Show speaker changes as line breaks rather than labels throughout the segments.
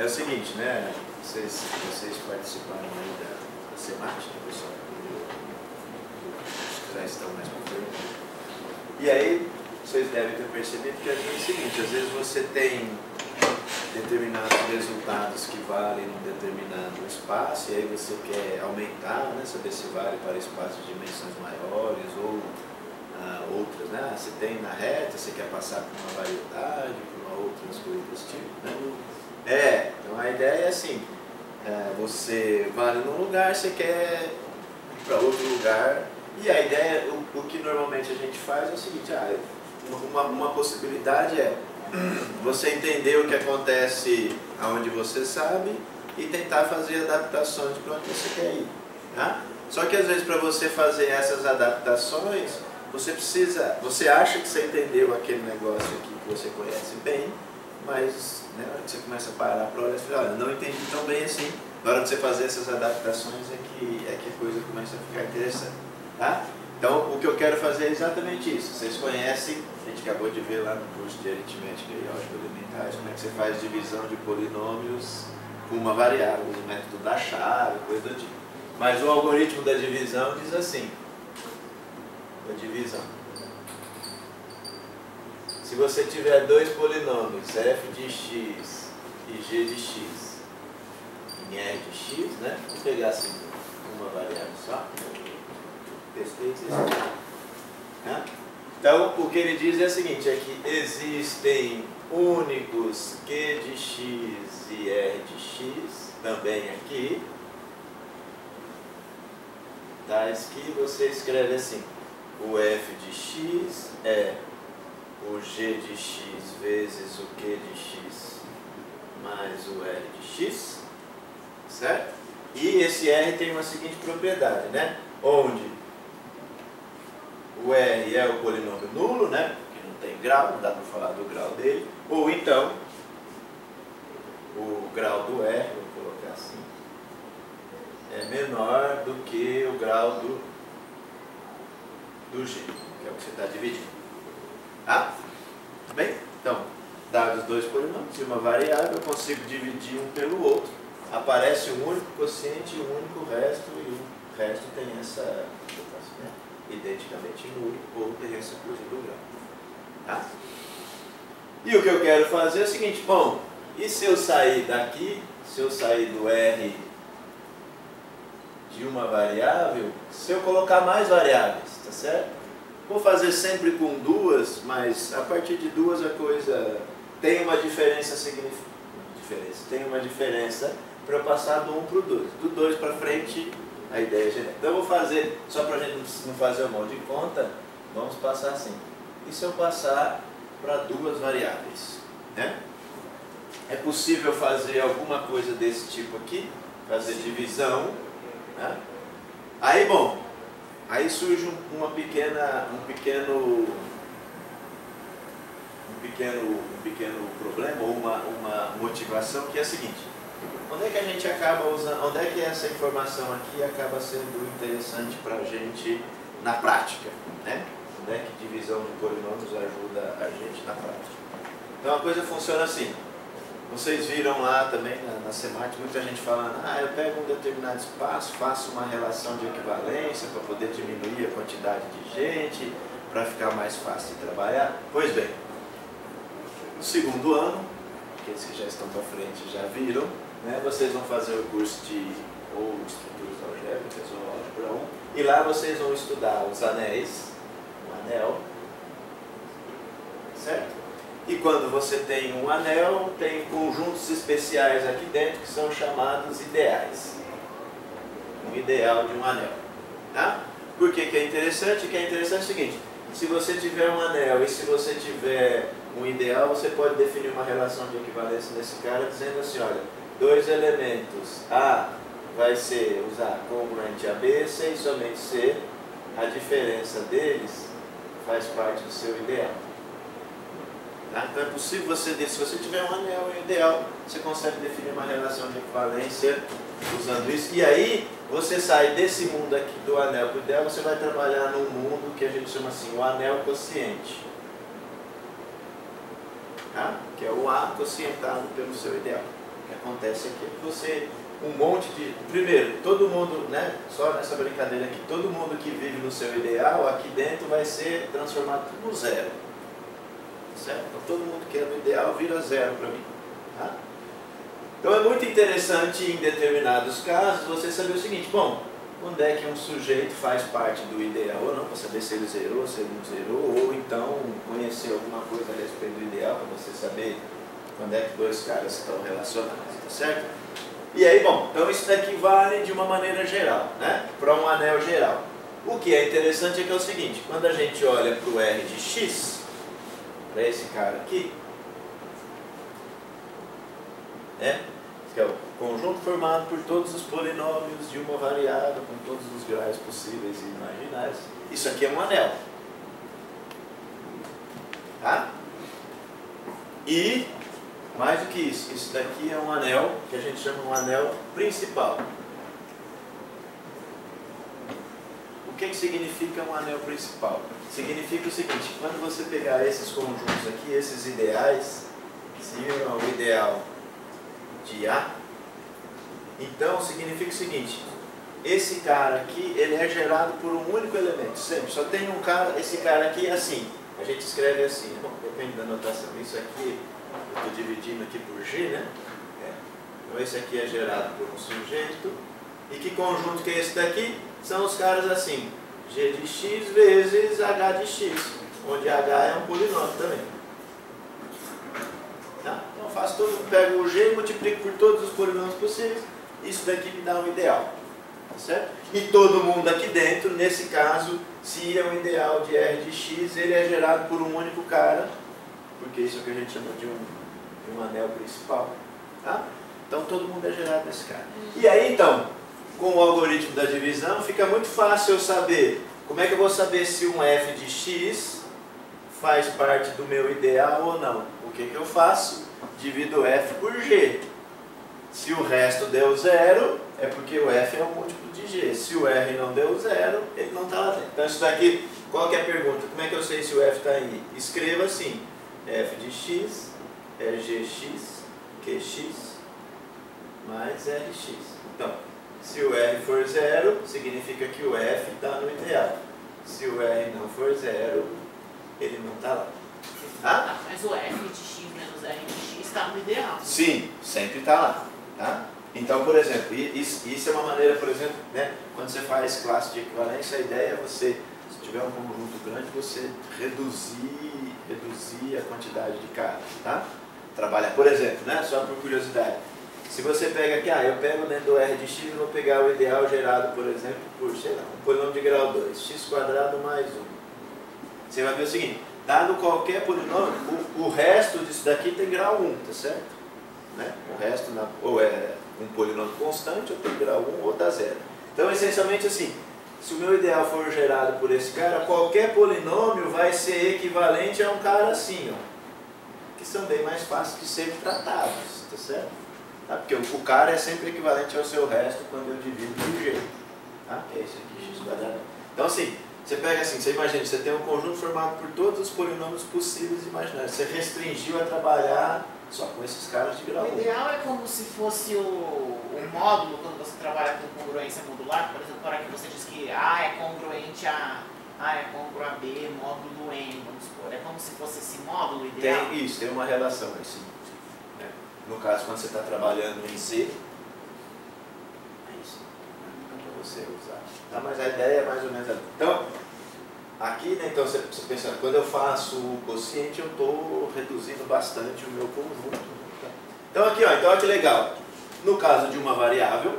É o seguinte, né? Vocês participaram aí da SEMAT, né, pessoal? Já estão mais por frente. E aí, vocês devem ter percebido que é o seguinte, às vezes você tem determinados resultados que valem num determinado espaço, e aí você quer aumentar, né, saber se vale para espaços de dimensões maiores ou outras, né? Você tem na reta, você quer passar por uma variedade, por outras coisas desse tipo, né? Então a ideia é assim, você vale num lugar, você quer ir para outro lugar, e a ideia, o que normalmente a gente faz é o seguinte, uma possibilidade é você entender o que acontece aonde você sabe e tentar fazer adaptações para onde você quer ir, tá? Só que às vezes para você fazer essas adaptações, você acha que você entendeu aquele negócio aqui que você conhece bem, mas na hora que você começa a parar para olhar, você fala, olha, não entendi tão bem assim. Na hora de você fazer essas adaptações é que a coisa começa a ficar interessante, tá? Então, o que eu quero fazer é exatamente isso. Vocês conhecem, a gente acabou de ver lá no curso de aritmética e álgebra elementar, como é que você faz divisão de polinômios com uma variável, o método da chave, coisa do tipo. Mas o algoritmo da divisão diz assim, se você tiver dois polinômios, f de x e g de x, em r de x, né? Vou pegar assim uma variável só. Testei. Né? Então, o que ele diz é o seguinte, é que existem únicos q de x e r de x, também aqui, tais que você escreve assim, o f de x é o g de x vezes o q de x mais o r de x, certo? E esse r tem uma seguinte propriedade, né? Onde o r é o polinômio nulo, né? Porque não tem grau, não dá para falar do grau dele. Ou então, o grau do r, vou colocar assim, é menor do que o grau do g, que é o que você está dividindo. Tá? Tudo bem? Então, dados dois polinômios e uma variável, eu consigo dividir um pelo outro. Aparece um único quociente e um único resto, e o resto tem essa, né, identicamente nulo, ou tem essa coisa do grau. Tá? E o que eu quero fazer é o seguinte, bom, e se eu sair daqui, se eu sair do R de uma variável, se eu colocar mais variáveis, tá certo? Vou fazer sempre com duas, mas a partir de duas a coisa tem uma diferença significativa. Tem uma diferença para eu passar do 1 para o 2. Do 2 para frente, a ideia é geral. Então eu vou fazer, só para a gente não fazer um monte de conta, vamos passar assim. E se eu passar para duas variáveis? Né? É possível fazer alguma coisa desse tipo aqui, fazer divisão. Né? Aí, bom, aí surge um pequeno problema, ou uma motivação, que é a seguinte: onde é que a gente acaba usando, onde é que essa informação aqui acaba sendo interessante para a gente na prática, né? Onde é que divisão de polinômios ajuda a gente na prática? Então a coisa funciona assim. Vocês viram lá também na SEMAT, muita gente falando, eu pego um determinado espaço, faço uma relação de equivalência para poder diminuir a quantidade de gente, para ficar mais fácil de trabalhar. Pois bem, no segundo ano, aqueles que já estão para frente já viram, né, vocês vão fazer o curso de ou estruturas algébricas ou álgebra 1, e lá vocês vão estudar os anéis, o anel, certo? E quando você tem um anel, tem conjuntos especiais aqui dentro que são chamados ideais. Um ideal de um anel. Tá? Por que é interessante? O que é interessante é o seguinte: se você tiver um anel e se você tiver um ideal, você pode definir uma relação de equivalência nesse cara dizendo assim, olha, dois elementos A vai ser usar congruente a B, C e somente C, a diferença deles faz parte do seu ideal. Tá? Então é possível você, se você tiver um anel ideal, você consegue definir uma relação de equivalência usando isso. E aí, você sai desse mundo aqui do anel para o ideal, você vai trabalhar num mundo que a gente chama assim, o anel quociente. Tá? Que é o A quocientado pelo seu ideal. que acontece aqui é que você, um monte de... Primeiro, todo mundo, né, só nessa brincadeira aqui, todo mundo que vive no seu ideal, aqui dentro vai ser transformado no zero. Certo? Então todo mundo que é no ideal vira zero para mim. Tá? Então é muito interessante em determinados casos você saber o seguinte, bom, quando é que um sujeito faz parte do ideal ou não, para saber se ele zerou, se ele não zerou, ou então conhecer alguma coisa a respeito do ideal, para você saber quando é que dois caras estão relacionados, tá certo? E aí, bom, então isso daqui vale de uma maneira geral, né? Para um anel geral. O que é interessante é que é o seguinte, quando a gente olha para o R de x, para esse cara aqui, né? Que é o conjunto formado por todos os polinômios de uma variável com todos os graus possíveis e imaginários. Isso aqui é um anel. Tá? E, mais do que isso, isso daqui é um anel que a gente chama um anel principal. O que significa um anel principal? Significa o seguinte, quando você pegar esses conjuntos aqui, esses ideais, se é o ideal de A, então significa o seguinte, esse cara aqui, ele é gerado por um único elemento, sempre, só tem um cara, esse cara aqui é assim, a gente escreve assim, bom, depende da notação, isso aqui, eu estou dividindo aqui por G, né? Então esse aqui é gerado por um sujeito, e que conjunto que é esse daqui? São os caras assim, G de x vezes H de x, onde H é um polinômio também. Tá? Então eu faço tudo, pego o G e multiplico por todos os polinômios possíveis, isso daqui me dá um ideal. Tá certo? E todo mundo aqui dentro, nesse caso, se é um ideal de R de x, ele é gerado por um único cara, porque isso é o que a gente chama de um anel principal. Tá? Então todo mundo é gerado nesse cara. E aí então, com o algoritmo da divisão, fica muito fácil eu saber, como é que eu vou saber se um f de x faz parte do meu ideal ou não? O que eu faço? Divido f por g. Se o resto deu zero, é porque o f é um múltiplo de g. Se o r não deu zero, ele não está lá dentro. Então isso daqui, qual que é a pergunta? Como é que eu sei se o f está aí? Escreva assim, f de x é gx, qx mais rx. Então, se o r for zero, significa que o f está no ideal. Se o r não for zero, ele não está lá. Tá?
Mas o f de x menos r de x está no ideal.
Sim, sempre está lá. Tá? Então, por exemplo, isso é uma maneira, por exemplo, né, quando você faz classe de equivalência, a ideia é você, se tiver um conjunto grande, você reduzir a quantidade de caras. Tá? Trabalhar, por exemplo, né, só por curiosidade. Se você pega aqui, eu pego dentro do R de x e vou pegar o ideal gerado, por exemplo, por, sei lá, um polinômio de grau 2, x² mais 1. Você vai ver o seguinte, dado qualquer polinômio, o resto disso daqui tem grau 1, tá certo? Né? O resto, ou é um polinômio constante, ou tem grau 1, ou dá zero. Então, essencialmente assim, se o meu ideal for gerado por esse cara, qualquer polinômio vai ser equivalente a um cara assim, ó, que são bem mais fáceis de serem tratados, tá certo? Tá? Porque o cara é sempre equivalente ao seu resto quando eu divido por g. Tá? É esse aqui, x². Então assim, você pega assim, você imagina, você tem um conjunto formado por todos os polinômios possíveis e imaginários. Você restringiu a trabalhar só com esses caras de grau 1.
O ideal é como se fosse o módulo, quando você trabalha com congruência modular, por exemplo, para que você diz que A é congruente a é congruo a B, módulo N, vamos supor. É como se fosse esse módulo ideal?
Tem isso, tem uma relação assim. No caso, quando você está trabalhando em Z, é isso. Então, para você usar. Tá? Mas a ideia é mais ou menos essa. Então, aqui, né, então, você pensa, quando eu faço o quociente, eu estou reduzindo bastante o meu conjunto. Tá? Então, aqui, ó, então, olha que legal. No caso de uma variável,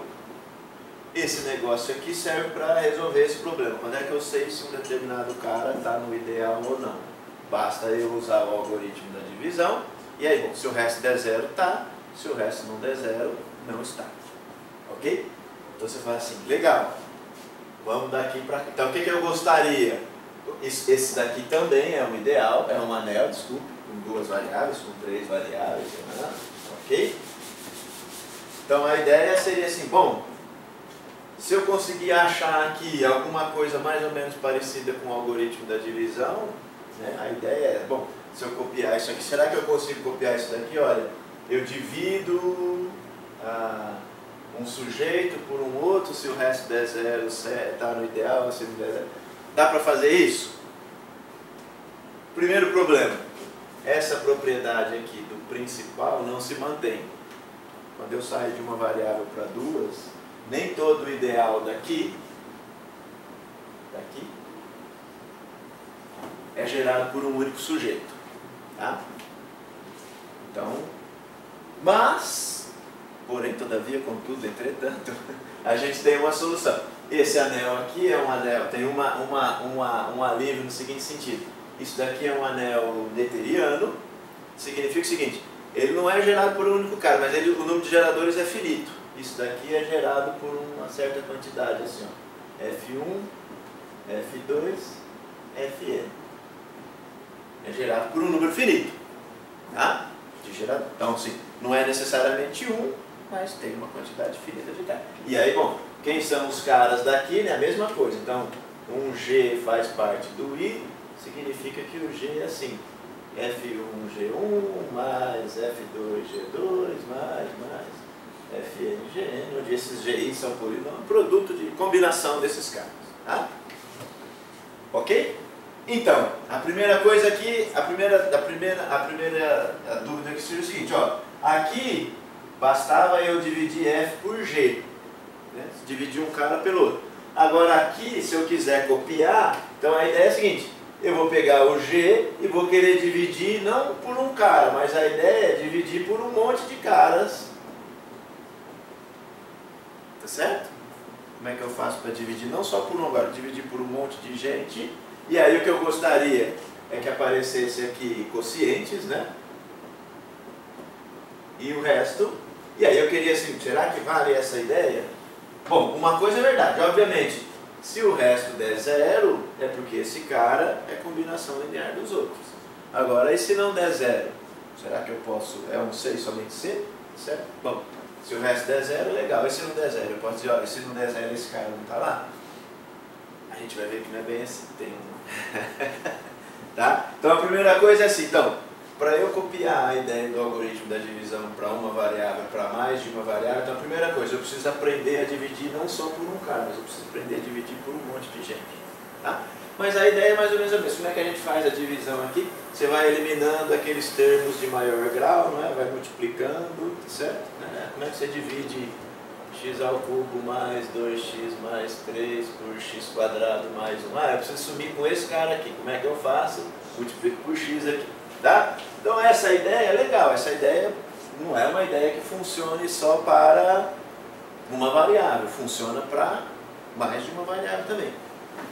esse negócio aqui serve para resolver esse problema. Quando é que eu sei se um determinado cara está no ideal ou não? Basta eu usar o algoritmo da divisão. E aí, bom, se o resto der zero, tá. Se o resto não der zero, não está. Ok? Então você fala assim, legal. Vamos daqui para cá. Então o que eu gostaria? Esse daqui também é um ideal, é um anel, desculpe, com 2 variáveis, com 3 variáveis, né? Ok? Então a ideia seria assim, bom, se eu conseguir achar aqui alguma coisa mais ou menos parecida com o algoritmo da divisão, né, a ideia é, bom, se eu copiar isso aqui, será que eu consigo copiar isso daqui? Olha, eu divido um sujeito por um outro, se o resto der zero, está no ideal, se não der zero. Dá para fazer isso? Primeiro problema, essa propriedade aqui do principal não se mantém. Quando eu saio de uma variável para duas, nem todo o ideal daqui é gerado por um único sujeito. Tá? Então, mas, porém, todavia, contudo, entretanto, a gente tem uma solução. Esse anel aqui é um anel, tem um alívio no seguinte sentido. Isso daqui é um anel deuteriano, significa o seguinte, ele não é gerado por um único cara, mas o número de geradores é finito. Isso daqui é gerado por uma certa quantidade, assim, ó. F1, F2, Fn. É gerado por um número finito. Tá? De gerador. Então, sim, não é necessariamente um, mas tem uma quantidade finita de cara. E aí, bom, quem são os caras daqui, né? A mesma coisa. Então, um G faz parte do I, significa que o G é assim. F1, G1, mais F2, G2, mais Fn, Gn, onde esses GI são polinômios, produto de combinação desses caras. Tá? Ok? Então, a primeira coisa aqui, a primeira dúvida que surge é o seguinte, ó, aqui bastava eu dividir F por G, né? Dividir um cara pelo outro. Agora aqui, se eu quiser copiar, então a ideia é a seguinte, eu vou pegar o G e vou querer dividir não por um cara, mas a ideia é dividir por um monte de caras. Tá certo? Como é que eu faço para dividir? Não só por um, agora dividir por um monte de gente. E aí o que eu gostaria é que aparecesse aqui quocientes, né? E o resto. E aí eu queria assim, será que vale essa ideia? Bom, uma coisa é verdade, obviamente, se o resto der zero, é porque esse cara é combinação linear dos outros. Agora, e se não der zero? Será que eu posso, é um 6 somente C? Certo? Bom, se o resto der zero, legal. E se não der zero? Eu posso dizer, olha, se não der zero, esse cara não está lá? A gente vai ver que não é bem assim, tem um... Tá? Então a primeira coisa é assim, então, para eu copiar a ideia do algoritmo da divisão para uma variável, para mais de uma variável, então a primeira coisa, eu preciso aprender a dividir não só por um cara, mas eu preciso aprender a dividir por um monte de gente. Tá? Mas a ideia é mais ou menos a mesma. Como é que a gente faz a divisão aqui? Você vai eliminando aqueles termos de maior grau, não é? Vai multiplicando, certo? Como é que você divide x ao cubo mais 2x mais 3 por x quadrado mais 1? Eu preciso sumir com esse cara aqui. Como é que eu faço? Multiplico por x aqui. Tá? Então essa ideia é legal. Essa ideia não é uma ideia que funcione só para uma variável. Funciona para mais de uma variável também.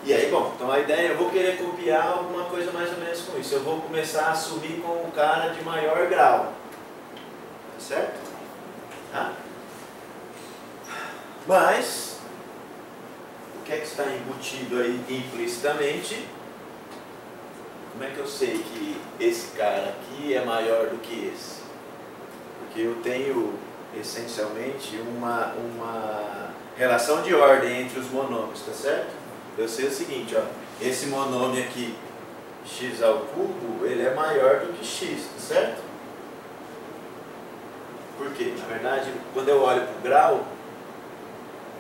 E aí, bom, então a ideia, eu vou querer copiar alguma coisa mais ou menos com isso. Eu vou começar a assumir com um cara de maior grau. Tá certo? Tá? Mas, o que é que está embutido aí implicitamente? Como é que eu sei que esse cara aqui é maior do que esse? Porque eu tenho, essencialmente, uma relação de ordem entre os monômios, tá certo? Eu sei o seguinte, ó, esse monômio aqui, x ao cubo, ele é maior do que x, tá certo? Por quê? Na verdade, quando eu olho para o grau,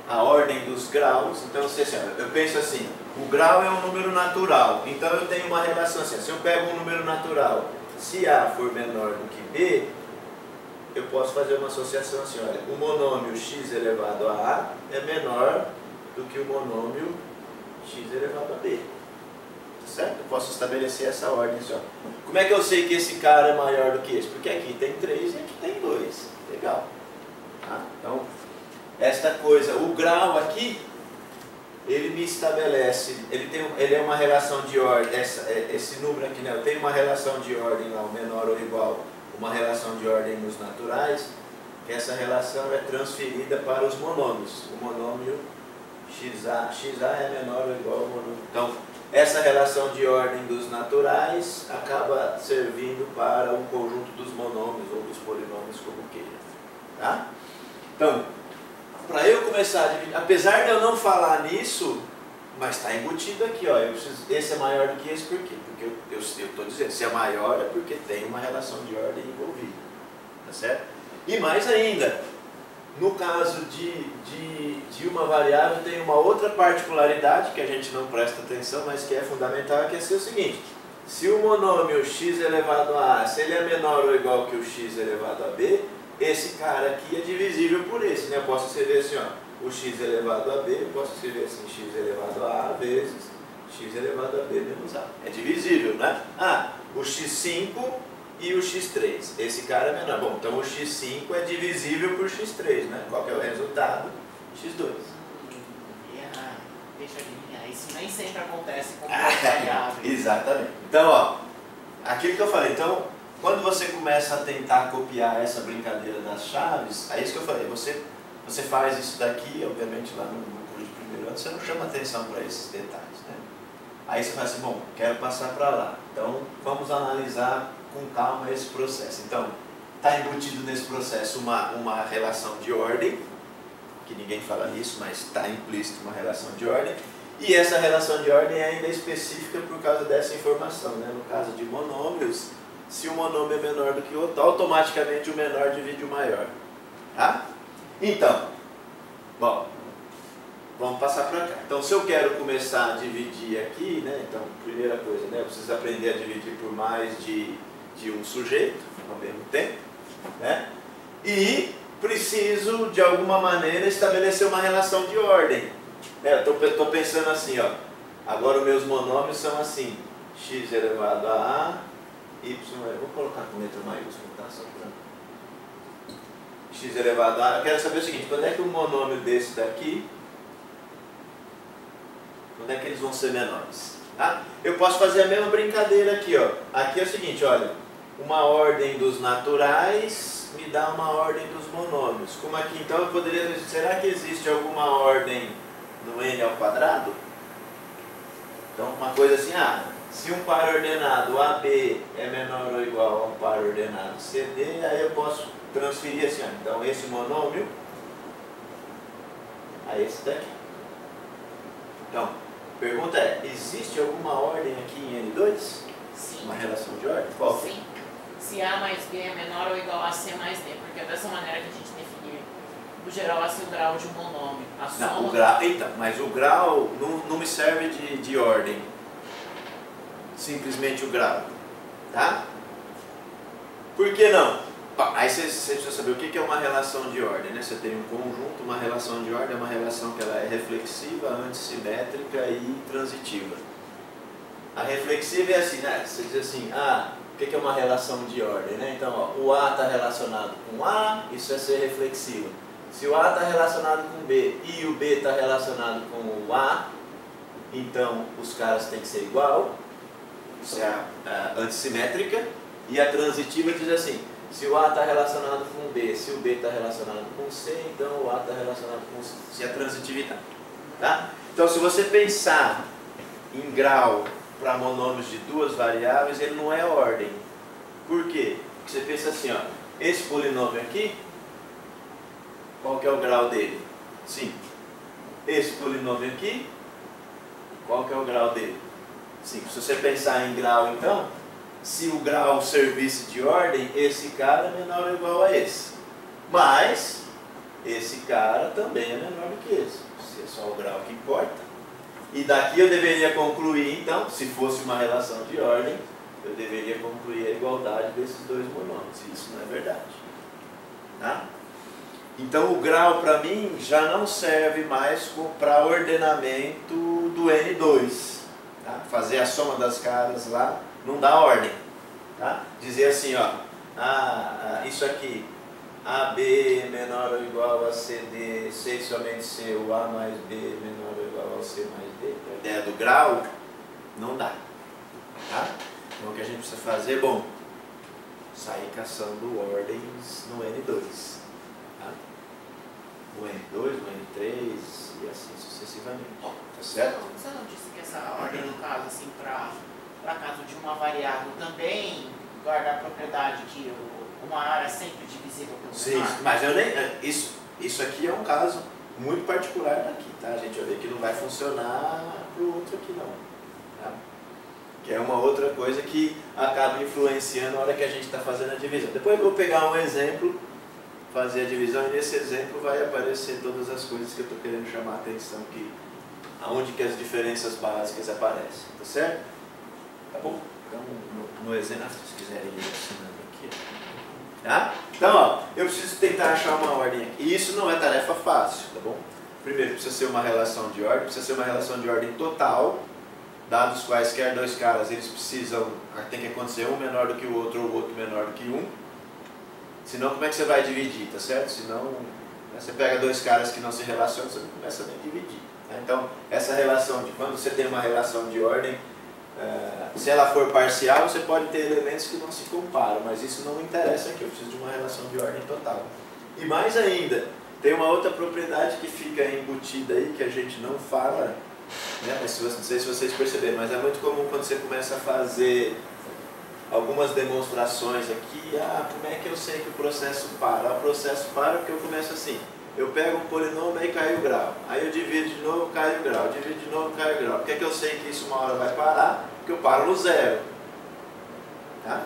a ordem dos graus, então eu penso assim, o grau é um número natural, então eu tenho uma relação assim, se eu pego um número natural, se A for menor do que B, eu posso fazer uma associação assim, olha, o monômio x elevado a A é menor do que o monômio x elevado a B, certo? Eu posso estabelecer essa ordem assim, ó. Como é que eu sei que esse cara é maior do que esse? Porque aqui tem 3 e aqui tem 2, legal. Tá? Então, esta coisa, o grau aqui, ele me estabelece, ele é uma relação de ordem, esse número aqui, né, eu tenho uma relação de ordem lá, o menor ou igual, uma relação de ordem nos naturais, que essa relação é transferida para os monômios. O monômio xa é menor ou igual ao monômio. Então, essa relação de ordem dos naturais acaba servindo para o conjunto dos monômios ou dos polinômios, como queira. Tá? Então, para eu começar a dividir, apesar de eu não falar nisso, mas está embutido aqui, ó, esse é maior do que esse, por quê? Porque eu estou dizendo, se é maior é porque tem uma relação de ordem envolvida, tá certo? E mais ainda, No caso de uma variável, tem uma outra particularidade que a gente não presta atenção, mas que é fundamental, que é ser o seguinte: se o monômio x elevado a, se ele é menor ou igual que o x elevado a b, esse cara aqui é divisível por esse, né? Eu posso escrever assim, ó, o x elevado a b, eu posso escrever assim, x elevado a vezes x elevado a b menos a. É divisível, né? Ah, o x5 e o x3. Esse cara é menor. Bom, então o x5 é divisível por x3, né? Qual que é o resultado? x2.
Deixa eu adivinhar. Isso nem sempre acontece com variáveis.
Exatamente. Então, ó, aquilo que eu falei. Então, quando você começa a tentar copiar essa brincadeira das chaves, é isso que eu falei. Você faz isso daqui, obviamente, lá no curso de primeiro ano, você não chama atenção para esses detalhes, né? Aí você fala assim, bom, quero passar para lá. Então, vamos analisar com calma esse processo. Então, está embutido nesse processo uma relação de ordem, que ninguém fala nisso, mas está implícito uma relação de ordem, e essa relação de ordem é ainda específica por causa dessa informação, né? No caso de monômios, se o monômio é menor do que o outro, automaticamente o menor divide o maior. Tá? Então, bom, vamos passar para cá. Então, se eu quero começar a dividir aqui, né? Então, primeira coisa, né? Eu preciso aprender a dividir por mais de um sujeito ao mesmo tempo, né? E preciso, de alguma maneira, estabelecer uma relação de ordem. Eu estou pensando assim, ó, agora os meus monômios são assim, x elevado a y, vou colocar com letra maiúscula, tá? Só pra... x elevado a, eu quero saber o seguinte, quando é que um monômio desse daqui, quando é que eles vão ser menores? Tá? Eu posso fazer a mesma brincadeira aqui, ó. Aqui é o seguinte, olha, uma ordem dos naturais me dá uma ordem dos monômios. Como aqui, então, eu poderia dizer, será que existe alguma ordem no n ao quadrado? Então, uma coisa assim, se um par ordenado AB é menor ou igual a um par ordenado CD, aí eu posso transferir assim, então esse monômio a esse daqui. Então, pergunta é, existe alguma ordem aqui em N2?
Sim.
Uma relação de ordem? Qual?
Sim. Se A mais B é menor ou igual a C mais D, porque é dessa maneira que a gente define, no geral, assim, o grau de um monômio. A soma...
Não, o grau, então, mas o grau não me serve de ordem. Simplesmente o grau. Tá? Por que não? Aí você precisa saber o que é uma relação de ordem, né? Você tem um conjunto, uma relação de ordem é uma relação que ela é reflexiva, antissimétrica e transitiva. A reflexiva é assim, né? Você diz assim, o que é uma relação de ordem, né? Então, ó, o A está relacionado com A, isso é ser reflexivo. Se o A está relacionado com B e o B está relacionado com o A, então os caras têm que ser igual. Isso é a antissimétrica. E a transitiva diz assim, se o A está relacionado com o B, se o B está relacionado com o C, então o A está relacionado com o C. Isso é a transitividade. Tá? Então, se você pensar em grau para monômios de duas variáveis, ele não é ordem. Por quê? Porque você pensa assim, ó, esse polinômio aqui, qual que é o grau dele? 5. Esse polinômio aqui, qual que é o grau dele? 5. Se você pensar em grau, então, se o grau servisse de ordem, esse cara é menor ou igual a esse. Mas, esse cara também é menor do que esse. Se é só o grau que importa. E daqui eu deveria concluir, então, se fosse uma relação de ordem, eu deveria concluir a igualdade desses dois monômios. Isso não é verdade. Tá? Então, o grau, para mim, já não serve mais para ordenamento do N2. Tá? Fazer a soma das caras lá não dá ordem. Tá? Dizer assim, ó, isso aqui, AB menor ou igual a CD, C e somente C, o A mais B menor ou igual ao C mais D, a ideia do grau, não dá. Tá? Então o que a gente precisa fazer, bom, sair caçando ordens no N2. Tá? No N2, no N3 e assim sucessivamente. Tá certo?
Você não disse que essa ordem, no caso, assim, para caso de uma variável, também guarda a propriedade que uma área é sempre divisível pelo menor?
Sim, mas eu nem, isso aqui é um caso muito particular daqui, tá? A gente vai ver que não vai funcionar para o outro aqui não. Tá? Que é uma outra coisa que acaba influenciando na hora que a gente está fazendo a divisão. Depois eu vou pegar um exemplo fazer a divisão, e nesse exemplo vai aparecer todas as coisas que eu estou querendo chamar a atenção aqui, aonde que as diferenças básicas aparecem, tá certo? Tá bom? Então, no exemplo, se quiserem ir ensinando aqui, tá? Então, ó, eu preciso tentar achar uma ordem aqui, e isso não é tarefa fácil, tá bom? Primeiro, precisa ser uma relação de ordem, precisa ser uma relação de ordem total, dados quaisquer dois caras, eles precisam, tem que acontecer um menor do que o outro, ou o outro menor do que um. Senão, como é que você vai dividir, tá certo? Senão, você pega dois caras que não se relacionam, você não começa nem a dividir. Tá? Então, essa relação de, quando você tem uma relação de ordem, se ela for parcial, você pode ter elementos que não se comparam, mas isso não me interessa aqui, eu preciso de uma relação de ordem total. E mais ainda, tem uma outra propriedade que fica embutida aí, que a gente não fala, né? Mas não sei se vocês perceberam, mas é muito comum quando você começa a fazer algumas demonstrações aqui, como é que eu sei que o processo para? O processo para porque eu começo assim, eu pego um polinômio e cai o grau, aí eu divido de novo, cai o grau, divido de novo, cai o grau. Por que é que eu sei que isso uma hora vai parar? Porque eu paro no zero. Tá?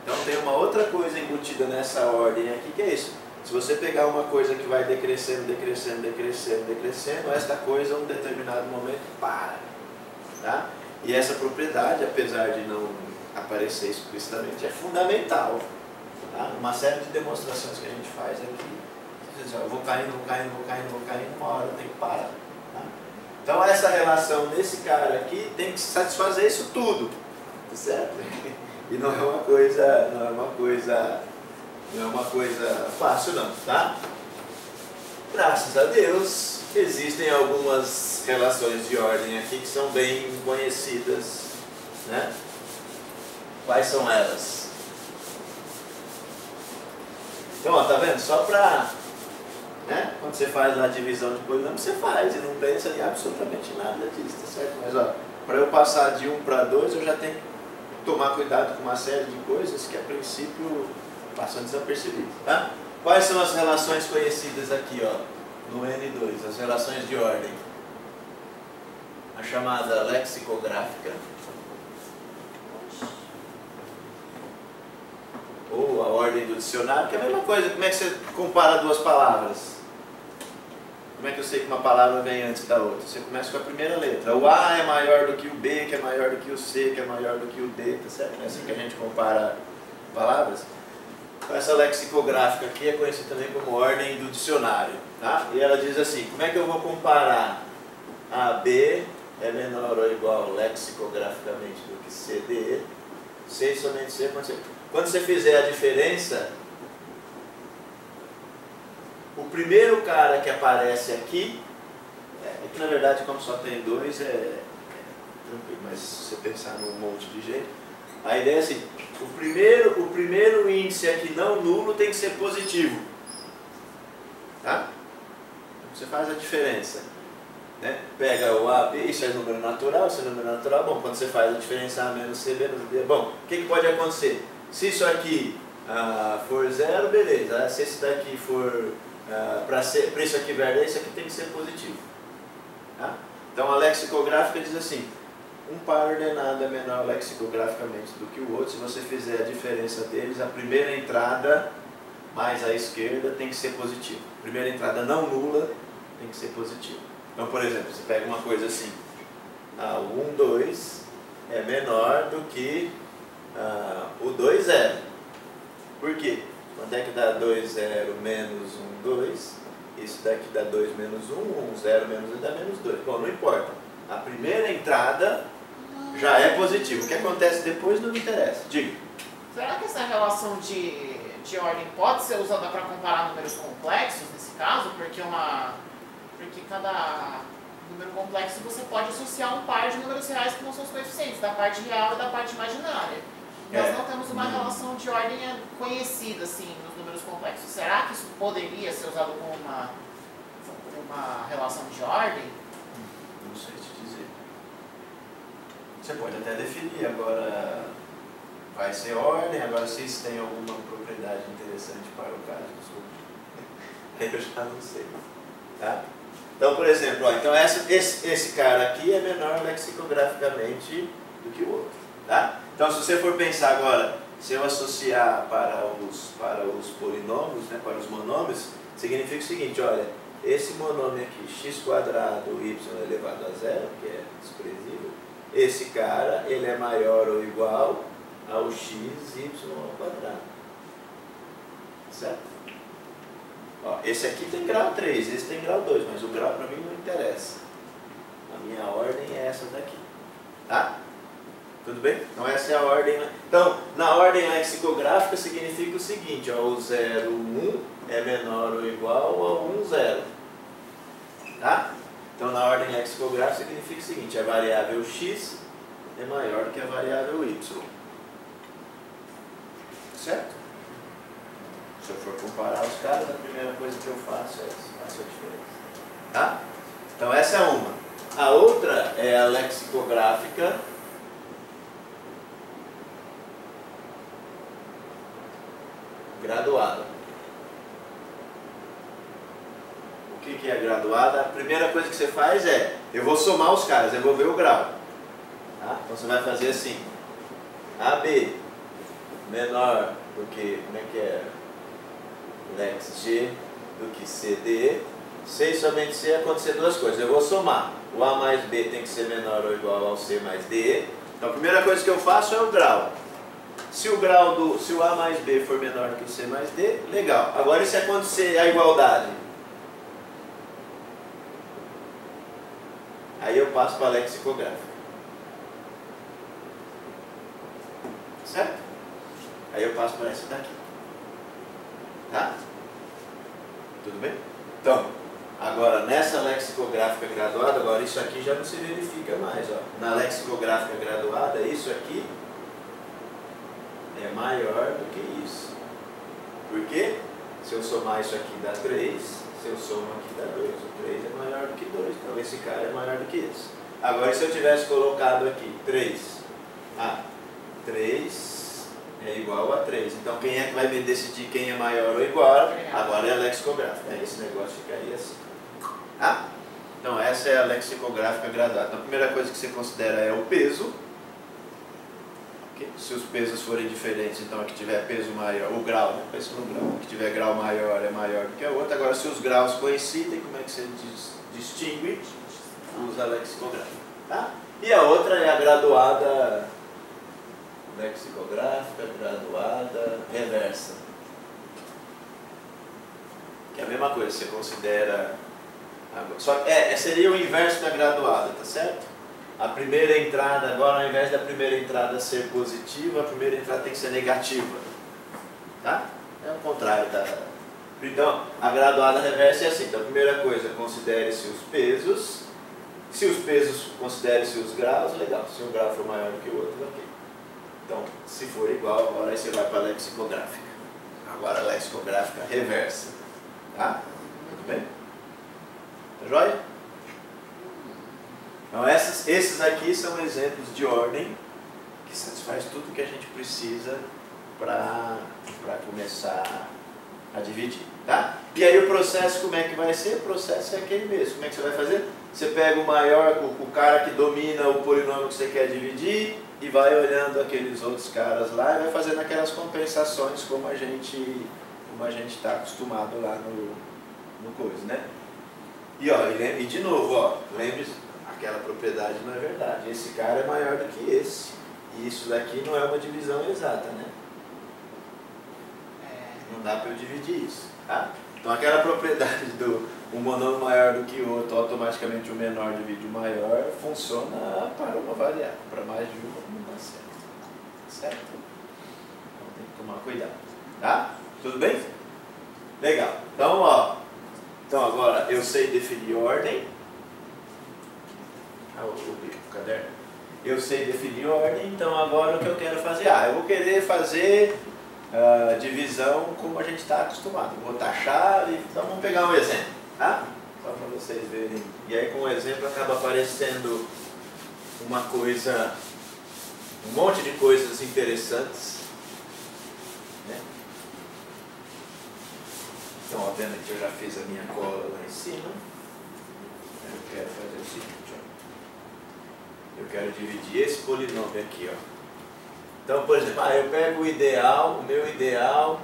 Então tem uma outra coisa embutida nessa ordem aqui, que é isso. Se você pegar uma coisa que vai decrescendo, decrescendo, decrescendo, decrescendo, esta coisa, em um determinado momento, para. Tá? E essa propriedade, apesar de não aparecer explicitamente, é fundamental. Tá? Uma série de demonstrações que a gente faz aqui, eu vou caindo, vou caindo, vou caindo, vou caindo, uma hora eu tenho que parar. Tá? Então essa relação desse cara aqui tem que satisfazer isso tudo. Tá certo? E não é uma coisa fácil não, tá? Graças a Deus, existem algumas relações de ordem aqui que são bem conhecidas, né? Quais são elas? Então, ó, tá vendo? Só pra, né? Quando você faz a divisão de polinômio, você faz e não pensa em absolutamente nada disso, tá certo? Mas, ó, para eu passar de 1 para 2, eu já tenho que tomar cuidado com uma série de coisas que, a princípio, passam desapercebidas, tá? Quais são as relações conhecidas aqui, ó, no N2? As relações de ordem. A chamada lexicográfica, ou a ordem do dicionário, que é a mesma coisa. Como é que você compara duas palavras? Como é que eu sei que uma palavra vem antes da outra? Você começa com a primeira letra. O A é maior do que o B, que é maior do que o C, que é maior do que o D, tá certo? É assim que a gente compara palavras. Então, essa lexicográfica aqui é conhecida também como ordem do dicionário, tá? E ela diz assim, como é que eu vou comparar AB é menor ou igual lexicograficamente do que CD, C somente C, quando você fizer a diferença, o primeiro cara que aparece aqui, que na verdade como só tem dois é tranquilo, mas se você pensar num monte de jeito, a ideia é assim, o primeiro índice aqui não nulo tem que ser positivo, tá? Então você faz a diferença, né? Pega o A, B, isso é número natural, isso é número natural, bom, quando você faz a diferença A menos C menos D, bom, o que pode acontecer? Se isso aqui for zero, beleza, se esse daqui for para isso aqui verde, isso aqui tem que ser positivo, tá? Então a lexicográfica diz assim, um par ordenado é menor lexicograficamente do que o outro. Se você fizer a diferença deles, a primeira entrada mais à esquerda tem que ser positiva. A primeira entrada não nula tem que ser positiva. Então, por exemplo, você pega uma coisa assim, o 1, 2 é menor do que o 2, 0. Por quê? Quando é que dá 2, 0 menos 1, 2? Isso daqui dá 2 menos 1, 1, 0 menos 1 dá menos 2. Bom, não importa. A primeira entrada já é positiva. O que acontece depois não me interessa. Diga.
Será que essa relação de ordem pode ser usada para comparar números complexos, nesse caso? Porque cada número complexo você pode associar um par de números reais que não são os coeficientes, da parte real e da parte imaginária. Nós não temos uma relação de ordem conhecida assim, nos números complexos. Será que isso poderia ser usado como uma relação de ordem?
Não sei te dizer. Você pode até definir, agora vai ser ordem, agora se isso tem alguma propriedade interessante para o caso, eu já não sei. Tá? Então, por exemplo, então esse cara aqui é menor lexicograficamente do que o outro. Tá? Então, se você for pensar agora, Se eu associar para os polinômios, né, para os monômios, significa o seguinte, olha, esse monômio aqui, x² y elevado a zero, que é desprezível, esse cara, ele é maior ou igual ao x, y ao quadrado. Certo? Ó, esse aqui tem grau 3, esse tem grau 2, mas o grau para mim não interessa. A minha ordem é essa daqui. Tá? Tudo bem? Então essa é a ordem. Então, na ordem lexicográfica significa o seguinte, ó, o 0, 1 é menor ou igual ao 1, 0. Tá? Então na ordem lexicográfica significa o seguinte, a variável x é maior do que a variável y. Certo? Se eu for comparar os caras, a primeira coisa que eu faço é essa diferença. Tá? Então essa é uma. A outra é a lexicográfica graduada. O que é graduada? A primeira coisa que você faz é, eu vou somar os caras, eu vou ver o grau. Tá? Então você vai fazer assim, AB menor do que, como é que é? Lex G do que CD. C e somente C acontecer duas coisas. Eu vou somar. O A mais B tem que ser menor ou igual ao C mais D. Então a primeira coisa que eu faço é o grau. Se o A mais B for menor do que o C mais D, legal. Agora e se acontecer a igualdade? Aí eu passo para a lexicográfica. Certo? Aí eu passo para essa daqui. Tá? Tudo bem? Então, agora nessa lexicográfica graduada, agora isso aqui já não se verifica mais. Ó. Na lexicográfica graduada, isso aqui é maior do que isso. Por quê? Se eu somar isso aqui dá 3, se eu somo aqui dá 2. O 3 é maior do que 2, então esse cara é maior do que esse. Agora se eu tivesse colocado aqui 3, 3 é igual a 3. Então quem é que vai me decidir quem é maior ou igual? Agora é a lexicográfica. Esse negócio ficaria assim. Tá? Então essa é a lexicográfica graduada. Então a primeira coisa que você considera é o peso. Se os pesos forem diferentes, então a que tiver peso maior, o grau, né? Pensa no grau, a que tiver grau maior é maior do que a outra. Agora se os graus coincidem, como é que você distingue? Usa a lexicográfica. Tá? E a outra é a graduada lexicográfica, graduada reversa. Que é a mesma coisa, você considera... Só, seria o inverso da graduada, tá certo? A primeira entrada, agora ao invés da primeira entrada ser positiva, a primeira entrada tem que ser negativa. Tá? É o contrário da... Então, a graduada reversa é assim. Então, a primeira coisa, considere-se os pesos. Se os pesos, considere-se os graus, legal. Se um grau for maior do que o outro, ok. Então, se for igual, agora aí você vai para a lexicográfica. Agora a lexicográfica reversa. Tá? Tudo bem? Tá joia? Então esses aqui são exemplos de ordem que satisfaz tudo que a gente precisa para começar a dividir, tá? E aí o processo como é que vai ser? O processo é aquele mesmo. Como é que você vai fazer? Você pega o maior, o cara que domina o polinômio que você quer dividir e vai olhando aqueles outros caras lá e vai fazendo aquelas compensações como a gente está acostumado lá no coisa, né? E ó, e de novo, ó, lembre-se, aquela propriedade não é verdade. Esse cara é maior do que esse. E isso daqui não é uma divisão exata, né? Não dá para eu dividir isso, tá? Então aquela propriedade do um monômio maior do que o outro, automaticamente o menor divide o maior, funciona para uma variável. Para mais de uma não dá certo. Certo? Então tem que tomar cuidado. Tá? Tudo bem? Legal. Então, ó. Então agora eu sei definir ordem. O caderno. Eu sei definir ordem, então agora o que eu quero fazer? Eu vou querer fazer divisão como a gente está acostumado. Vou botar chave, então vamos pegar um exemplo, tá? Só para vocês verem. E aí com o exemplo acaba aparecendo uma coisa, um monte de coisas interessantes, né? Então obviamente eu já fiz a minha cola lá em cima. Eu quero fazer o seguinte, ó. Eu quero dividir esse polinômio aqui, ó. Então, por exemplo, eu pego o ideal, o meu ideal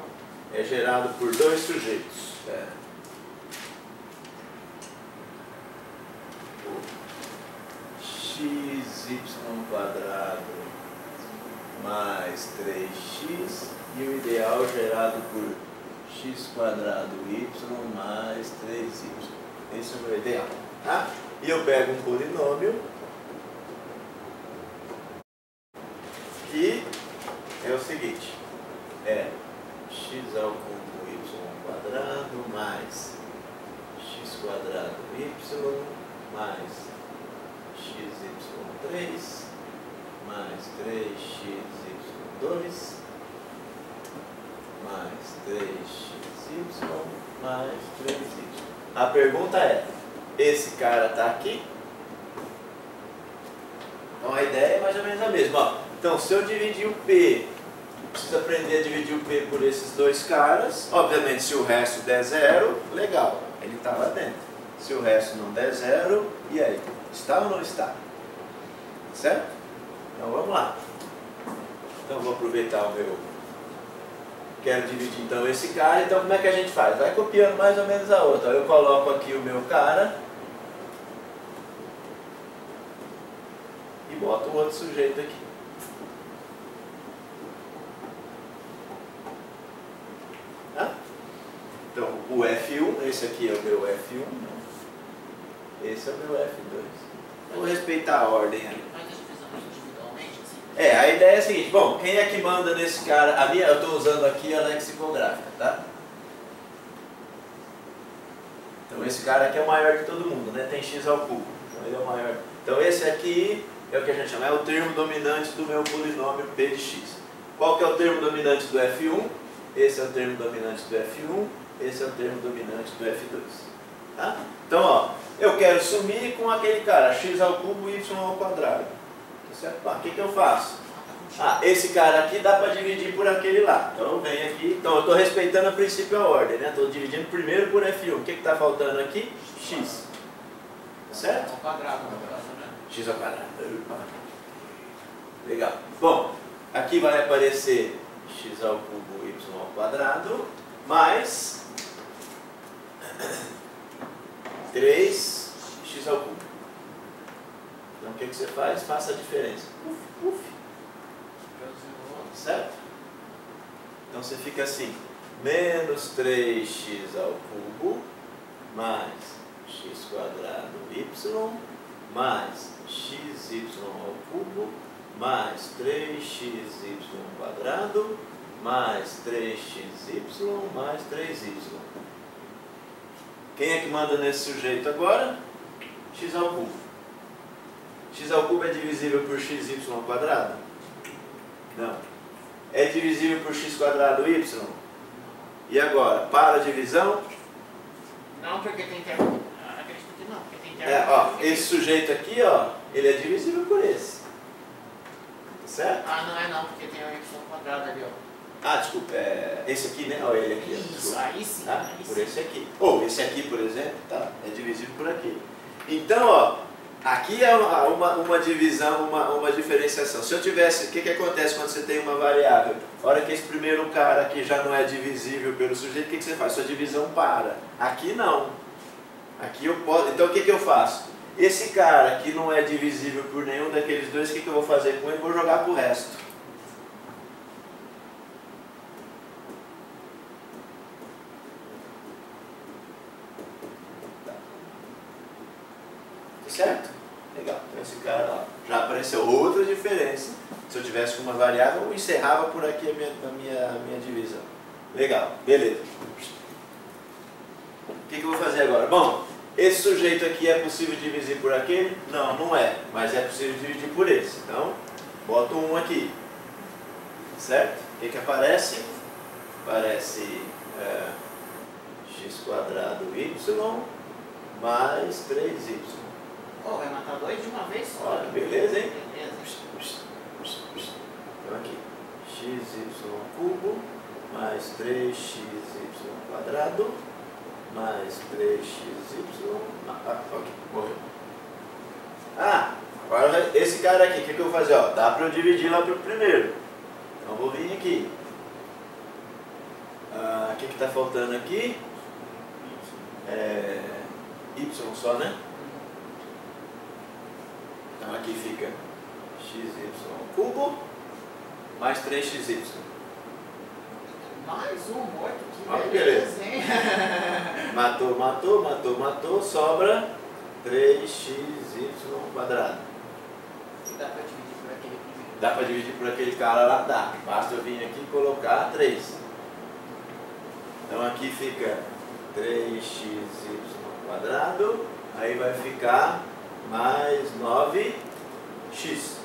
é gerado por dois sujeitos. XY² mais 3x e o ideal gerado por x² y mais 3y. Esse é o meu ideal. Tá? E eu pego um polinômio que é o seguinte, é x² y² mais x² y mais xy3 mais 3xy2 mais 3xy mais 3y. A pergunta é, esse cara está aqui? Então a ideia é mais ou menos a mesma. Ó, então se eu dividir o P, preciso aprender a dividir o P por esses dois caras. Obviamente se o resto der zero, legal, ele está lá dentro. Se o resto não der zero, e aí? Está ou não está? Certo? Então vamos lá. Então vou aproveitar o meu... Quero dividir então esse cara, então como é que a gente faz? Vai copiando mais ou menos a outra. Eu coloco aqui o meu cara e boto um outro sujeito aqui. Tá? Então o F1, esse aqui é o meu F1, esse é o meu F2. Eu vou respeitar a ordem aí. A ideia é a seguinte, bom, quem é que manda nesse cara? Eu estou usando aqui a lexicográfica, tá? Então esse cara aqui é o maior de todo mundo, né? Tem x ao cubo, então ele é o maior. Então esse aqui é o que a gente chama, é o termo dominante do meu polinômio p de x. Qual que é o termo dominante do F1? Esse é o termo dominante do F1, esse é o termo dominante do F2. Tá? Então, ó, eu quero sumir com aquele cara, x ao cubo, y ao quadrado. Certo? O que eu faço? Esse cara aqui dá para dividir por aquele lá. Então eu venho aqui, então eu estou respeitando a princípio a ordem, né? Estou dividindo primeiro por F1. O que está faltando aqui? X. Certo?
Ao quadrado, no caso, né?
X ao quadrado. Legal. Bom, aqui vai aparecer x ao cubo y ao quadrado mais 3x ao cubo. Então o que você faz? Faça a diferença. Certo? Então você fica assim, menos 3x ao cubo mais x² y mais xy ao cubo mais 3xy² mais 3xy mais 3y. Quem é que manda nesse sujeito agora? X ao cubo. X ao cubo é divisível por xy ao quadrado? Não. É divisível por x² y? E agora? Para a divisão?
Não, porque tem termo. Acredito que não, porque tem termo.
Ó, esse sujeito aqui, ó, ele é divisível por esse. Certo?
Não é não, porque tem o y² ali, ó.
Desculpa, esse aqui, né? Olha ele aqui.
Isso, aí sim.
Tá?
Aí
Por
sim.
esse aqui. Ou esse aqui, por exemplo, tá? É divisível por aqui. Então, ó, aqui é uma divisão, uma diferenciação. Se eu tivesse, o que acontece quando você tem uma variável? A hora que esse primeiro cara aqui já não é divisível pelo sujeito, o que você faz? Sua divisão para. Aqui não. Aqui eu posso. Então o que eu faço? Esse cara que não é divisível por nenhum daqueles dois, o que eu vou fazer com ele? Vou jogar pro resto. Certo? Legal. Então esse cara, ó, já apareceu outra diferença. Se eu tivesse uma variável, eu encerrava por aqui a minha divisão. Legal, beleza. O que eu vou fazer agora? Bom, esse sujeito aqui é possível dividir por aquele? Não, não é. Mas é possível dividir por esse. Então, boto um aqui. Certo? O que aparece? Aparece x² y mais 3y.
Vai matar dois de uma vez só.
Olha, beleza, hein?
Beleza.
Então aqui, xy cubo mais 3xy² mais 3xy. Ok, morreu. Agora esse cara aqui, o que eu vou fazer? Dá para eu dividir lá para o primeiro. vou vir aqui. O que está faltando aqui? Y só, né? Então aqui fica xy cubo mais 3xy.
Mais um morto, que
beleza,
hein?
Matou, sobra 3xy quadrado.
Dá para dividir por aquele primeiro?
Dá para dividir por aquele cara lá? Dá. Basta eu vir aqui e colocar 3. Então aqui fica 3xy quadrado, aí vai ficar mais 9x.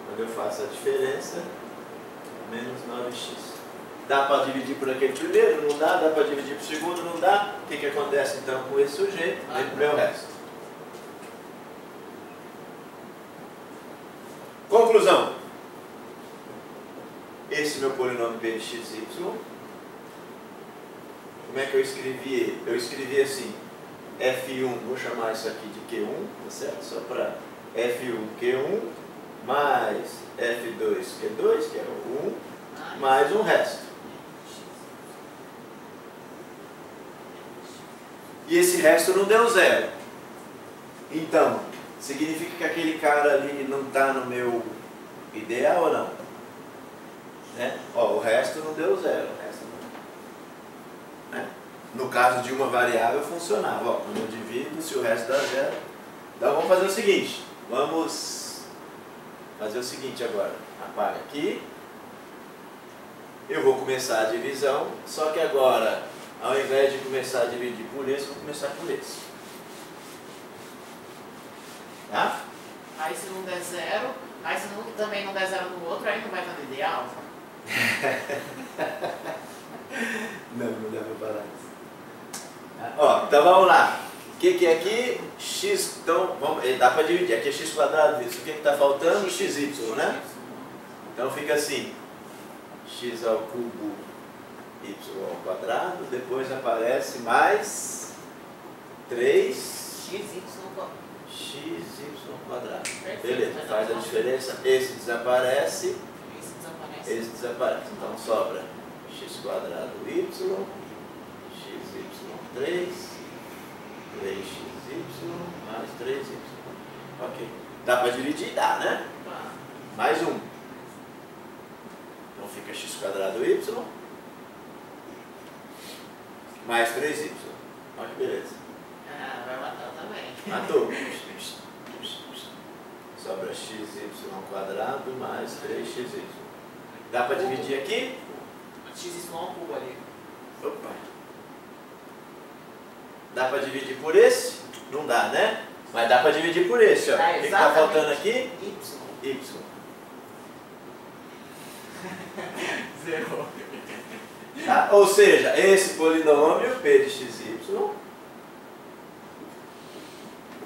Quando eu faço a diferença, menos 9x. Dá para dividir por aquele primeiro? Não dá. Dá para dividir por segundo? Não dá. O que acontece então com esse sujeito? Vem para o meu resto. Conclusão. Esse meu polinômio p de xy, como é que eu escrevi ele? Eu escrevi assim, F1, vou chamar isso aqui de Q1, tá certo? Só para F1, Q1, mais F2, Q2, que é o 1, mais um resto. E esse resto não deu zero. Então, significa que aquele cara ali não está no meu ideal ou não? Né? Ó, o resto não deu zero. Né? No caso de uma variável funcionava. Ó, quando eu divido, se o resto dá zero. Então vamos fazer o seguinte. Vamos fazer o seguinte agora. Apaga aqui. Eu vou começar a divisão, só que agora, ao invés de começar a dividir por esse, eu vou começar por esse. Tá?
Aí se não der zero, aí se não, também não der zero no outro, aí não vai estar no ideal?
Não dá para falar isso. Ó, então vamos lá. O que é aqui? X, então, dá para dividir. Aqui é x quadrado, isso. O que está faltando? XY, né? Então fica assim. X ao cubo y ao quadrado, depois aparece mais 3xy quadrado. Beleza, faz a diferença, esse desaparece, esse desaparece. Então sobra x quadrado y, xy 3, 3xy mais 3y. Ok. Dá para dividir? Dá, né? Mais um. Então fica x quadrado y mais 3y. Olha que beleza.
Ah, vai matar também.
Matou. Sobra xy quadrado mais 3xy. Dá para dividir aqui?
X ao cubo ali.
Opa. Dá para dividir por esse? Não dá, né? Mas dá para dividir por esse, ó. O que está faltando aqui? Y.
Zero.
Tá? Ou seja, esse polinômio P de xy,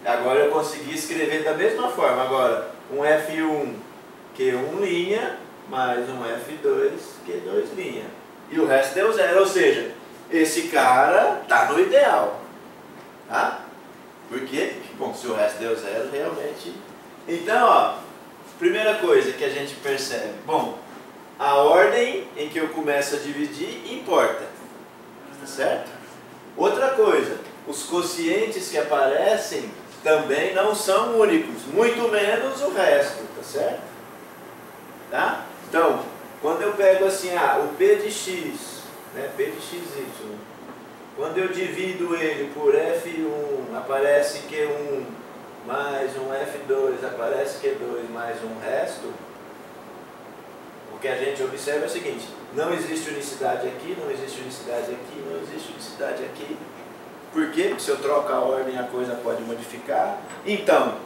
agora eu consegui escrever da mesma forma. Agora, um F1 Q1' mais um F2 Q2'. E o resto deu zero. Ou seja, esse cara está no ideal. Tá? Por quê? Bom, se o resto deu zero, realmente... Então, ó, primeira coisa que a gente percebe. Bom, a ordem em que eu começo a dividir importa, tá certo? Outra coisa, os quocientes que aparecem também não são únicos, muito menos o resto, tá certo? Tá? Então, quando eu pego assim, o P de x, né, P de xy, quando eu divido ele por F1, aparece Q1, mais um F2, aparece Q2, mais um resto. O que a gente observa é o seguinte, não existe unicidade aqui, não existe unicidade aqui, não existe unicidade aqui. Por quê? Porque se eu troco a ordem, a coisa pode modificar. Então,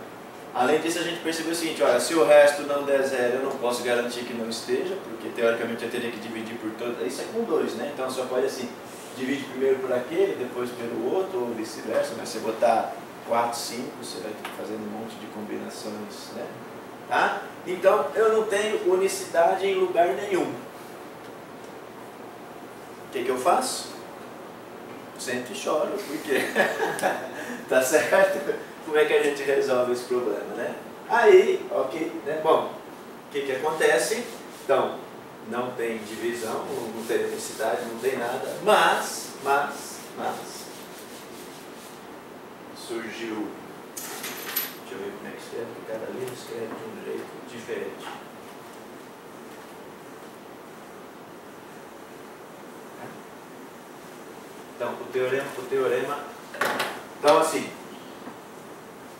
além disso, a gente percebeu o seguinte, olha, se o resto não der zero, eu não posso garantir que não esteja, porque teoricamente eu teria que dividir por todos. Isso é com 2, né? Então só pode assim, divide primeiro por aquele, depois pelo outro, ou vice-versa. Mas se você botar 4, 5, você vai ter que fazer um monte de combinações, né? Tá? Então, eu não tenho unicidade em lugar nenhum. O que eu faço? Sento e choro, porque tá certo? Como é que a gente resolve esse problema, né? Aí, ok, né? Bom, o que acontece? Então, não tem divisão, não tem necessidade, não tem nada, mas surgiu, deixa eu ver como é que escreve, porque cada livro escreve de um jeito diferente. Então, o teorema, então assim,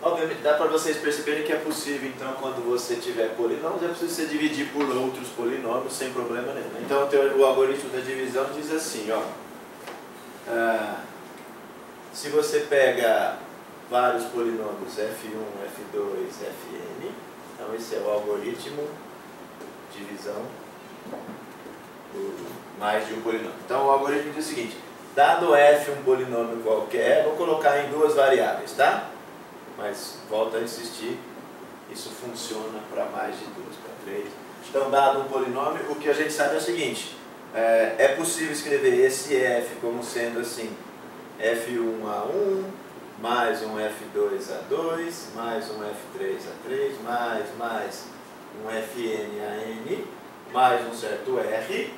obviamente dá para vocês perceberem que é possível, então, quando você tiver polinômios, é possível você dividir por outros polinômios sem problema nenhum. Então, o algoritmo da divisão diz assim, ó, se você pega vários polinômios f1, f2, fn, então esse é o algoritmo de divisão por mais de um polinômio. Então, o algoritmo diz o seguinte, dado f um polinômio qualquer, vou colocar em duas variáveis, tá? Mas, volto a insistir, isso funciona para mais de duas, para três. Então, dado um polinômio, o que a gente sabe é o seguinte, é possível escrever esse f como sendo assim, f1a1, mais um f2a2, mais um f3a3, mais um fn-a-n, mais um certo r.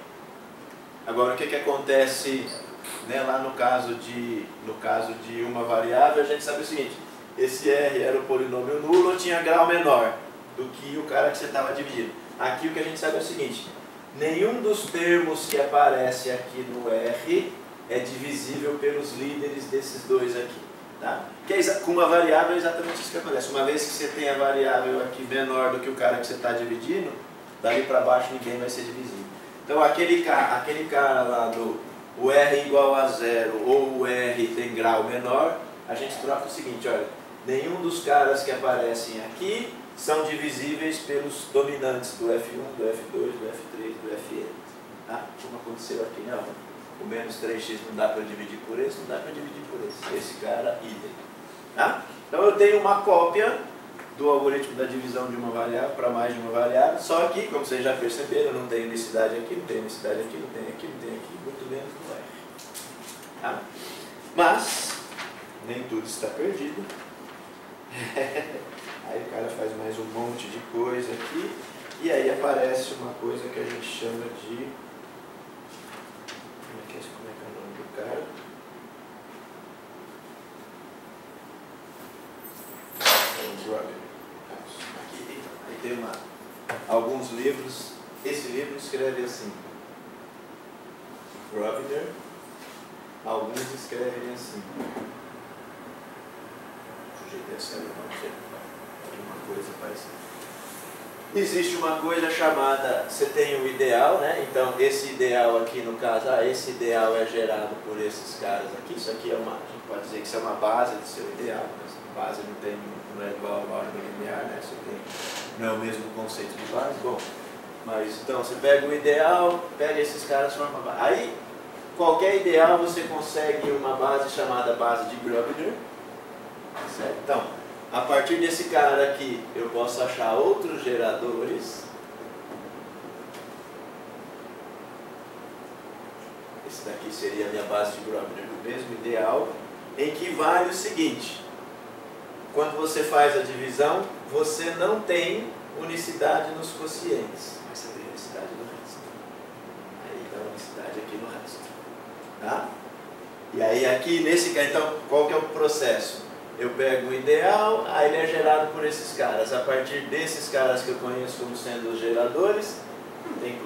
Agora, o que acontece, né, lá no caso de uma variável, a gente sabe o seguinte, esse r era o polinômio nulo ou tinha grau menor do que o cara que você estava dividindo. Aqui o que a gente sabe é o seguinte, nenhum dos termos que aparece aqui no r é divisível pelos líderes desses dois aqui. Tá? Com uma variável é exatamente isso que acontece. Uma vez que você tem a variável aqui menor do que o cara que você está dividindo, dali para baixo ninguém vai ser divisível. Então aquele cara lá do o r igual a zero ou o r tem grau menor, a gente troca o seguinte, olha, nenhum dos caras que aparecem aqui são divisíveis pelos dominantes do f1, do f2, do f3, do fn. Tá? Como aconteceu aqui, não. O menos 3x não dá para dividir por esse, não dá para dividir por esse. Esse cara, idem. Tá? Então eu tenho uma cópia do algoritmo da divisão de uma variável para mais de uma variável, só que, como vocês já perceberam, não tem unicidade aqui, não tem unicidade aqui, não tem aqui, não tem aqui, muito menos no R. Tá? Mas, nem tudo está perdido. Aí o cara faz mais um monte de coisa aqui, e aí aparece uma coisa que a gente chama de... Como é que é o nome do cara? Aqui, aí tem alguns livros, esse livro escreve assim, Grobner, alguns escrevem assim, sujeito a ser alguma coisa parecida. Existe uma coisa chamada, você tem o ideal, né? Então esse ideal aqui no caso, esse ideal é gerado por esses caras aqui, isso aqui é uma, a gente pode dizer que isso é uma base do seu ideal, mas a base não é igual ao álgebra linear, né? Você tem, não é o mesmo conceito de base, bom, mas então você pega o ideal, pega esses caras e forma uma base. Aí qualquer ideal você consegue uma base chamada base de Grobner, certo? Então, a partir desse cara aqui, eu posso achar outros geradores. Esse daqui seria a minha base de Grobner do mesmo ideal, em que vale o seguinte. Quando você faz a divisão, você não tem unicidade nos quocientes, mas você tem unicidade no resto. Aí dá unicidade aqui no resto. Tá? E aí aqui, nesse caso, então, qual que é o processo? Eu pego o ideal, aí ele é gerado por esses caras. A partir desses caras que eu conheço como sendo os geradores, tem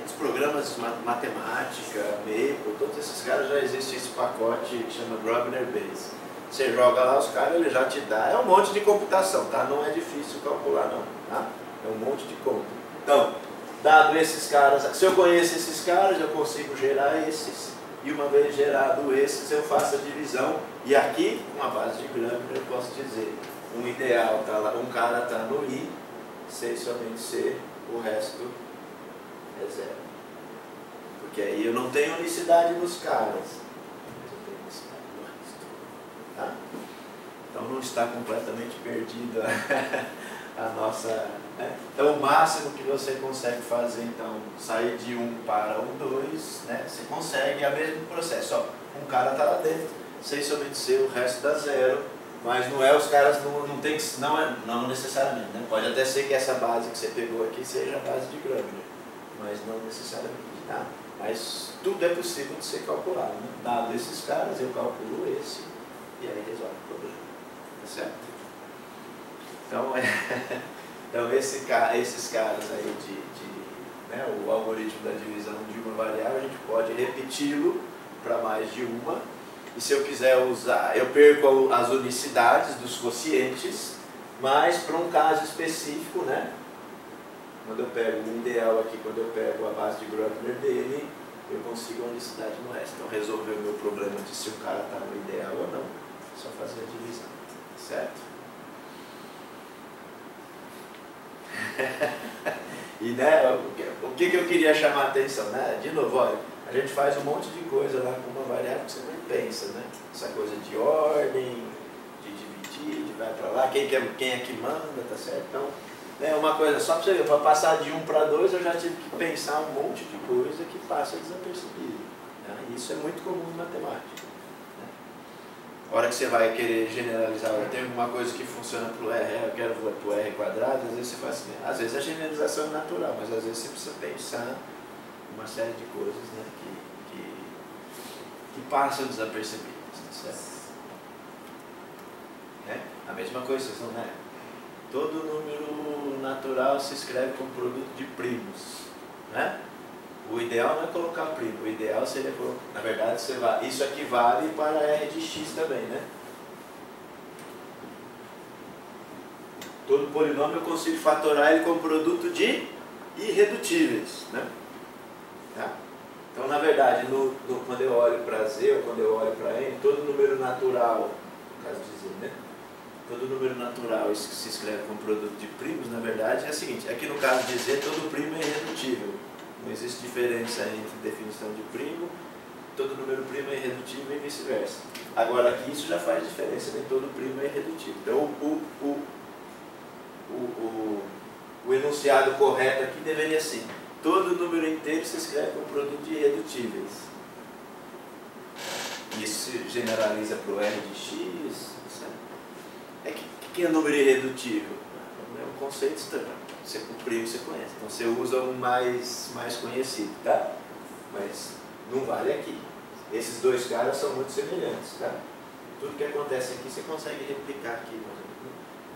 os programas de matemática, Maple, todos esses caras já existe esse pacote que chama Grobner Base. Você joga lá os caras, ele já te dá. É um monte de computação, tá? Não é difícil calcular não, tá? É um monte de conta. Então, dado esses caras, se eu conheço esses caras, eu consigo gerar esses. E uma vez gerado esses, eu faço a divisão. E aqui, com a base de Grobner, eu posso dizer, um ideal está lá, um cara está no I, C somente C, o resto é zero. Porque aí eu não tenho unicidade nos caras, mas eu tenho unicidade no resto. Tá? Então não está completamente perdida a nossa... Né? Então o máximo que você consegue fazer, então, sair de 1 para o 2, né? Você consegue, é o mesmo processo. Ó, um cara está lá dentro, C somente C, o resto dá zero, mas não é, os caras não tem que, não necessariamente, né? Pode até ser que essa base que você pegou aqui seja a base de Grobner, mas não necessariamente nada. Mas tudo é possível de ser calculado, né? Dado esses caras, eu calculo esse e aí resolve o problema. Tá certo? Então, então esses caras aí né, o algoritmo da divisão de uma variável, a gente pode repeti-lo para mais de uma. E se eu quiser usar, eu perco as unicidades dos quocientes, mas para um caso específico, né? Quando eu pego o ideal aqui, quando eu pego a base de Grotner dele, eu consigo a unicidade no resto. Então, resolver o meu problema de se o cara está no ideal ou não, é só fazer a divisão. Certo? E né, o que eu queria chamar a atenção? Né? De novo, olha, a gente faz um monte de coisa lá com uma variável que você nem pensa, né? Essa coisa de ordem, de dividir, de vai para lá, quem é que manda, tá certo? Então, né, uma coisa, só para você ver, para passar de 1 para 2 eu já tive que pensar um monte de coisa que passa desapercebido. Né? Isso é muito comum em matemática. Né? A hora que você vai querer generalizar, tem alguma coisa que funciona para o R, eu quero para o R quadrado, às vezes você faz assim, às vezes a generalização é natural, mas às vezes você precisa pensar uma série de coisas, né, que passam desapercebidas, tá certo? Né? A mesma coisa, vocês não, né? Todo número natural se escreve como produto de primos, né? O ideal não é colocar primo, o ideal seria colocar, na verdade, isso aqui vale para R de x também, né? Todo polinômio eu consigo fatorar ele como produto de irredutíveis, né? Tá? Então, na verdade, quando eu olho para Z ou quando eu olho para N, todo número natural, no caso de Z, né? Todo número natural que se escreve como produto de primos, na verdade, é o seguinte, aqui no caso de Z, todo primo é irredutível. Não existe diferença entre definição de primo, todo número primo é irredutível e vice-versa. Agora aqui isso já faz diferença, nem todo primo é irredutível. Então o enunciado correto aqui deveria ser, todo número inteiro se escreve como produto de irredutíveis. Isso se generaliza para o R de x. Que é número irredutível? É um conceito estranho. O primo você conhece. Então você usa um mais conhecido, tá? Mas não vale aqui. Esses dois caras são muito semelhantes, tá? Tudo que acontece aqui você consegue replicar aqui.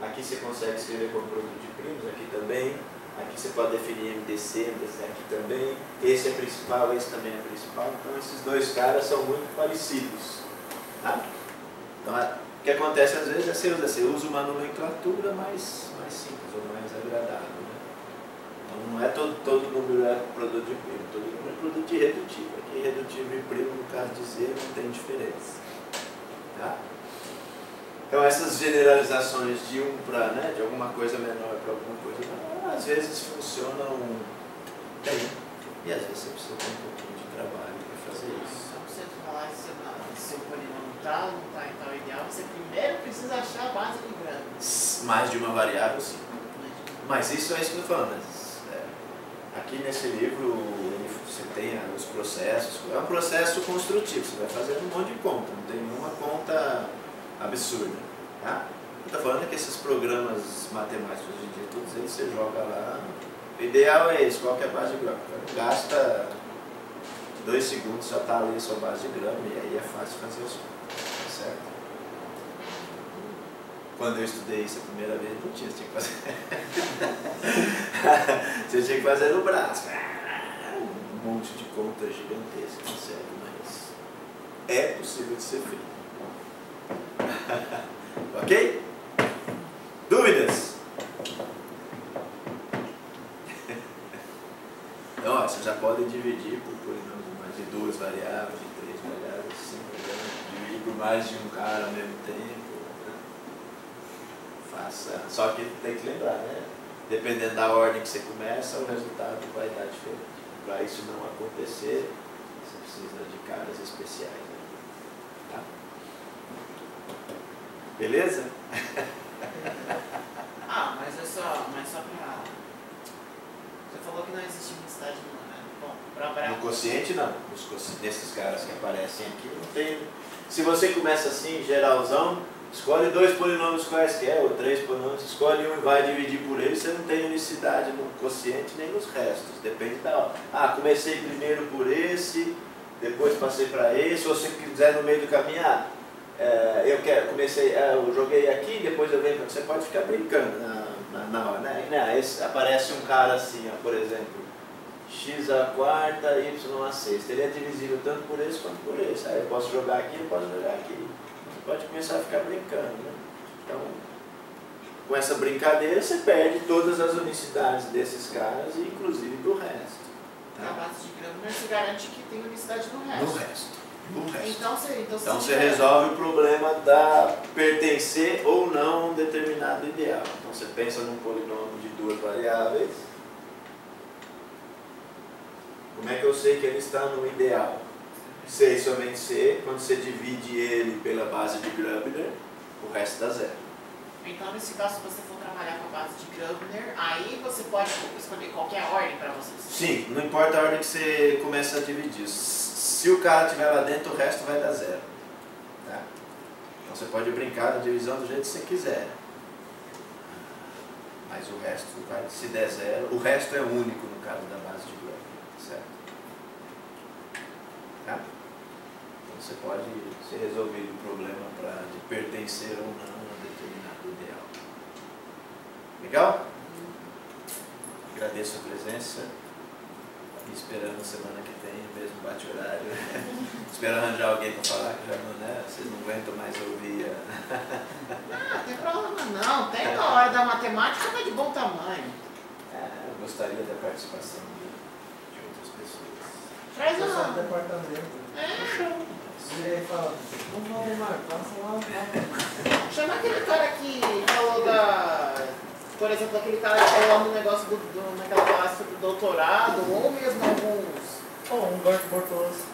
Aqui você consegue escrever como produto de primos, aqui também. Aqui você pode definir MDC, MDC aqui também. Esse é principal, esse também é principal. Então esses dois caras são muito parecidos, tá? Então, o que acontece às vezes é você usa uma nomenclatura mais simples ou mais agradável. Né? Então não é todo número é produto de primo, todo número é produto de irredutível. Aqui irredutível e primo, no caso de Z, não tem diferença. Tá? Então essas generalizações de né, de alguma coisa menor para alguma coisa menor, às vezes funcionam bem. E às vezes você precisa ter um pouquinho de trabalho para fazer isso.
Só para você falar se o polinômio tal, não está em tal ideal, você primeiro precisa achar a base do grande.
Mais de uma variável, sim. Mas isso é isso que eu estou falando. Aqui nesse livro você tem os processos. É um processo construtivo, você vai fazendo um monte de conta, não tem nenhuma conta absurda. Tá? Eu estou falando que esses programas matemáticos hoje em dia, todos eles você joga lá. O ideal é esse, qual que é a base de grama? Gasta 2 segundos, já está ali a sua base de grama e aí é fácil fazer as contas. Certo? Quando eu estudei isso a primeira vez, não tinha, você tinha que fazer. Você tinha que fazer no braço. Um monte de contas gigantescas, sério, mas é possível de ser feito. Ok? Dúvidas? Então, ó, você já pode dividir por mais de 2 variáveis, de 3 variáveis, de 5 variáveis, dividir por mais de um cara ao mesmo tempo. Né? Faça. Só que tem que lembrar, né? Dependendo da ordem que você começa, o resultado vai dar diferente. Para isso não acontecer, você precisa de caras especiais. Né? Tá? Beleza?
Mas é só para... Você falou que não existe unicidade
no quociente não. Nesses caras que aparecem aqui não tem. Se você começa assim, geralzão, Escolhe 2 polinômios quaisquer, ou 3 polinômios, escolhe um e vai dividir por ele, você não tem unicidade no quociente nem nos restos, depende da hora. Ah, comecei primeiro por esse, depois passei para esse, ou se quiser no meio do caminho, eu joguei aqui, depois eu venho, você pode ficar brincando na hora, né? Aparece um cara assim, ó, por exemplo, x à quarta, y à sexta, ele é divisível tanto por esse quanto por esse, aí eu posso jogar aqui, eu posso jogar aqui. Pode começar a ficar brincando, né? Então, com essa brincadeira, você perde todas as unicidades desses caras, inclusive do resto.
Tá? A base de Gröbner se garante que tem unicidade no resto.
No resto.
Então
você resolve o problema da pertencer ou não a um determinado ideal. Então, você pensa num polinômio de 2 variáveis. Como é que eu sei que ele está no ideal? C e somente C, quando você divide ele pela base de Gröbner, o resto dá zero.
Então, nesse caso, se você for trabalhar com a base de Gröbner, aí você pode escolher qualquer ordem para você.
Sim, não importa a ordem que você começa a dividir. Se o cara estiver lá dentro, o resto vai dar zero. Tá? Então você pode brincar na divisão do jeito que você quiser. Mas o resto vai, se der zero, o resto é único no caso da base de Gröbner, certo? Tá? Então você pode ser resolvido o problema de pertencer ou não a determinado ideal. Legal? Agradeço a presença e esperando semana que vem, mesmo bate-horário. Espero arranjar alguém para falar, que já não, né? Vocês não aguentam mais ouvir.
Não tem problema não. Tem na hora da matemática, tá de bom tamanho.
Eu gostaria da participação de outras pessoas.
Traz
Só
uma.
do departamento. E aí fala, vamos lá, passa lá.
Chama aquele cara que falou por exemplo, aquele cara que falou no negócio naquela classe do doutorado, ou mesmo alguns.
Um Humberto Bortoloso.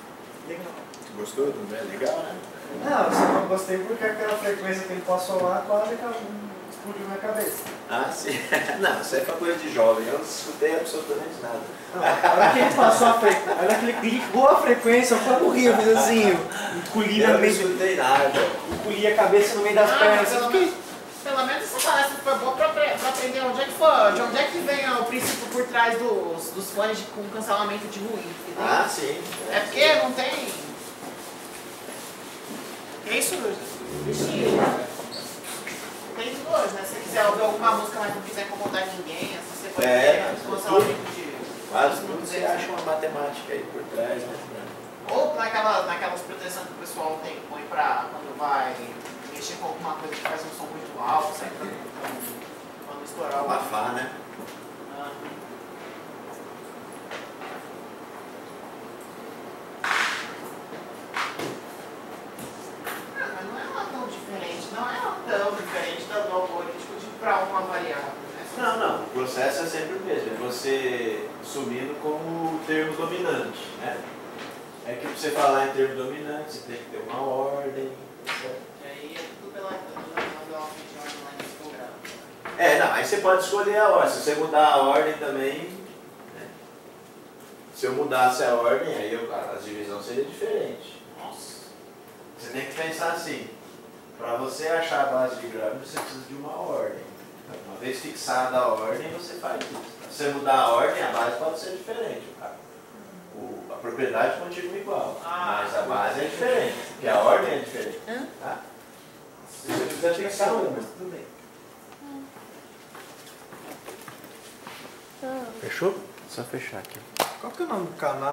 Legal.
Gostou do André? Legal, né?
Não, eu só não gostei porque aquela frequência que ele passou lá quase explodiu na cabeça.
Ah, sim. Não, isso aí foi coisa de jovem, eu não escutei absolutamente nada.
Não, a hora que ele passou a frequência, a hora que ele clicou a frequência, eu quase morri, eu fiz assim, encolhi
Eu
no
não
meio,
escutei nada.
encolhi a cabeça no meio das pernas.
Pelo menos essa palestra foi boa pra aprender de onde é que vem o princípio por trás dos fones com cancelamento de ruído. Entendeu?
Ah, sim.
É porque não tem. É isso, bichinho. Tem tudo hoje, né? Se você quiser ouvir alguma música, mas não quiser incomodar ninguém, assim, você pode ter cancelamento de.
Quase tudo você acha uma matemática aí por trás, né?
Ou naquelas proteções que o pessoal põe pra quando vai mexer com alguma coisa que faz um som muito alto, sabe? Pra não estourar o
Abafar, né?
Mas não é lá tão diferente, não é lá tão diferente do algoritmo para uma variável. Né?
Não. O processo é sempre o mesmo. É você sumindo como termo dominante, né? É que pra você falar em termo dominante, você tem que ter uma ordem, certo?
E aí é tudo pela ordem lá nesse programa.
Não, aí você pode escolher a ordem. Se você mudar a ordem também, né? Se eu mudasse a ordem, aí a divisão seria diferente.
Nossa.
Você tem que pensar assim, para você achar a base de Gröbner, você precisa de uma ordem. Uma vez fixada a ordem, você faz isso. Se você mudar a ordem, a base pode ser diferente. A propriedade continua igual, mas a base é diferente, porque a ordem é diferente. Tá? Se você quiser fixar uma, tudo bem. Fechou? Só fechar aqui.
Qual que é o nome do canal?